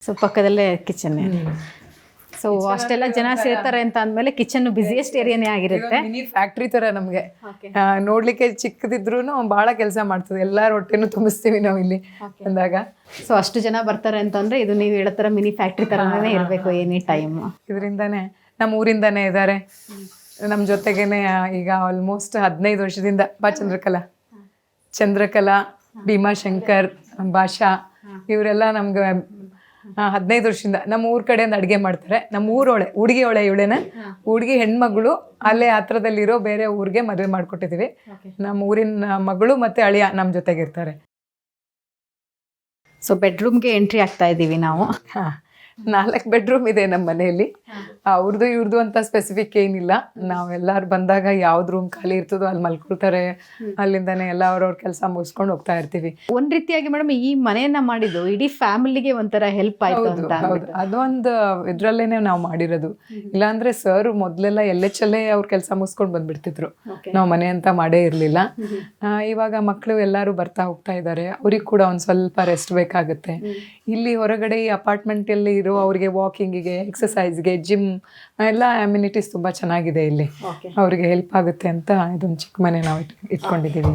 So ಪಕ್ಕದಲ್ಲೇ kitchen. So ಅಷ್ಟೆಲ್ಲ ಜನ ಸೇರ್ತಾರೆ ಅಂತ ಅಂದಮೇಲೆ ಕಿಚನ್ ಬಿಸಿಯೆಸ್ಟ್ ಏರಿಯಾನೇ ಆಗಿರುತ್ತೆ. ಮಿನಿ ಫ್ಯಾಕ್ಟ್ರಿ ತರ ನಮಗೆ ನೋಡ್ಲಿಕ್ಕೆ ಚಿಕ್ಕದಿದ್ರು ಬಹಳ ಕೆಲಸ ಮಾಡ್ತದೆ. ಎಲ್ಲಾರ ಹೊಟ್ಟೆನೂ ತುಂಬಿಸ್ತೀವಿ ನಾವು ಇಲ್ಲಿ ಅಂದಾಗ. ಸೊ ಅಷ್ಟು ಜನ ಬರ್ತಾರೆ ಅಂತಂದ್ರೆ ಇದು ನೀವು ಹೇಳೋ ಥರ ಮಿನಿ ಫ್ಯಾಕ್ಟ್ರಿ ಥರನೇ ಇರಬೇಕು ಎನಿ ಟೈಮ್. ಇದರಿಂದಾನೇ ನಮ್ಮ ಊರಿಂದಾನೇ ಇದ್ದಾರೆ ನಮ್ಮ ಜೊತೆಗೇನೆ ಈಗ ಆಲ್ಮೋಸ್ಟ್ 15 ವರ್ಷದಿಂದ. ಚಂದ್ರಕಲಾ, ಭೀಮಾಶಂಕರ್, ಭಾಷಾ ಇವರೆಲ್ಲ ನಮ್ಗೆ 15 ವರ್ಷದಿಂದ ನಮ್ಮ ಊರ್ ಕಡೆಯಿಂದ ಅಡುಗೆ ಮಾಡ್ತಾರೆ. ನಮ್ಮ ಊರೊಳೆ ಹುಡುಗಿ ಇವಳೇನೆ, ಹುಡುಗಿ ಹೆಣ್ಮಗಳು ಅಲ್ಲೇ ಹತ್ರದಲ್ಲಿರೋ ಬೇರೆ ಊರಿಗೆ ಮದುವೆ ಮಾಡ್ಕೊಟ್ಟಿದ್ದೀವಿ. ನಮ್ಮ ಊರಿನ ಮಗಳು ಮತ್ತೆ ಅಳಿಯ ನಮ್ಮ ಜೊತೆಗೆ ಇರ್ತಾರೆ. ಸೊ ಬೆಡ್ರೂಮ್ಗೆ ಎಂಟ್ರಿ ಆಗ್ತಾ ಇದ್ದೀವಿ ನಾವು. 4 ಬೆಡ್ರೂಮ್ ಇದೆ ನಮ್ಮ ಮನೆಯಲ್ಲಿ. ಅವ್ರದ್ದು ಇವ್ರದ್ದು ಅಂತ ಸ್ಪೆಸಿಫಿಕ್ ಏನಿಲ್ಲ. ನಾವೆಲ್ಲರೂ ಬಂದಾಗ ಯಾವ್ದು ರೂಮ್ ಖಾಲಿ ಇರ್ತದೋ ಅಲ್ಲಿ ಮಲ್ಕೊಳ್ತಾರೆ. ಅಲ್ಲಿಂದಾನೆ ಎಲ್ಲ ಅವ್ರವ್ರ ಕೆಲಸ ಮುಗಿಸ್ಕೊಂಡು ಹೋಗ್ತಾ ಇರ್ತೀವಿ. ಒಂದ್ ರೀತಿಯಾಗಿ ಮೇಡಮ್ ಈ ಮನೆಯನ್ನ ಮಾಡಿದ್ದು ಇಡೀ ಫ್ಯಾಮಿಲಿಗೆ ಒಂಥರ ಹೆಲ್ಪ್ ಆಯ್ತು ಅಂತ. ಹೌದು, ಅದೊಂದು ಇದ್ರಲ್ಲೇನೆ ನಾವು ಮಾಡಿರೋದು. ಇಲ್ಲಾಂದ್ರೆ ಸರ್ ಮೊದ್ಲೆಲ್ಲ ಎಲ್ಲೆಚ್ಚಲ್ಲೇ ಅವ್ರ ಕೆಲಸ ಮುಗಿಸ್ಕೊಂಡು ಬಂದ್ಬಿಡ್ತಿದ್ರು. ನಾವು ಮನೆ ಅಂತ ಮಾಡೇ ಇರ್ಲಿಲ್ಲ. ಇವಾಗ ಮಕ್ಕಳು ಎಲ್ಲರೂ ಬರ್ತಾ ಹೋಗ್ತಾ ಇದ್ದಾರೆ. ಅವ್ರಿಗೆ ಕೂಡ ಒಂದ್ ಸ್ವಲ್ಪ ರೆಸ್ಟ್ ಬೇಕಾಗುತ್ತೆ. ಇಲ್ಲಿ ಹೊರಗಡೆ ಈ ಅಪಾರ್ಟ್ಮೆಂಟ್ ಅಲ್ಲಿ ಇರೋ ಅವ್ರಿಗೆ ವಾಕಿಂಗಿಗೆ, ಎಕ್ಸಸೈಸ್ಗೆ, ಜಿಮ್ ಎಲ್ಲ ಅಮ್ಯುನಿಟೀಸ್ ತುಂಬಾ ಚೆನ್ನಾಗಿದೆ ಇಲ್ಲಿ. ಅವ್ರಿಗೆ ಹೆಲ್ಪ್ ಆಗುತ್ತೆ ಅಂತ ಇದೊಂದು ಚಿಕ್ಕ ಮನೆ ನಾವು ಇಟ್ಕೊಂಡಿದ್ದೀವಿ.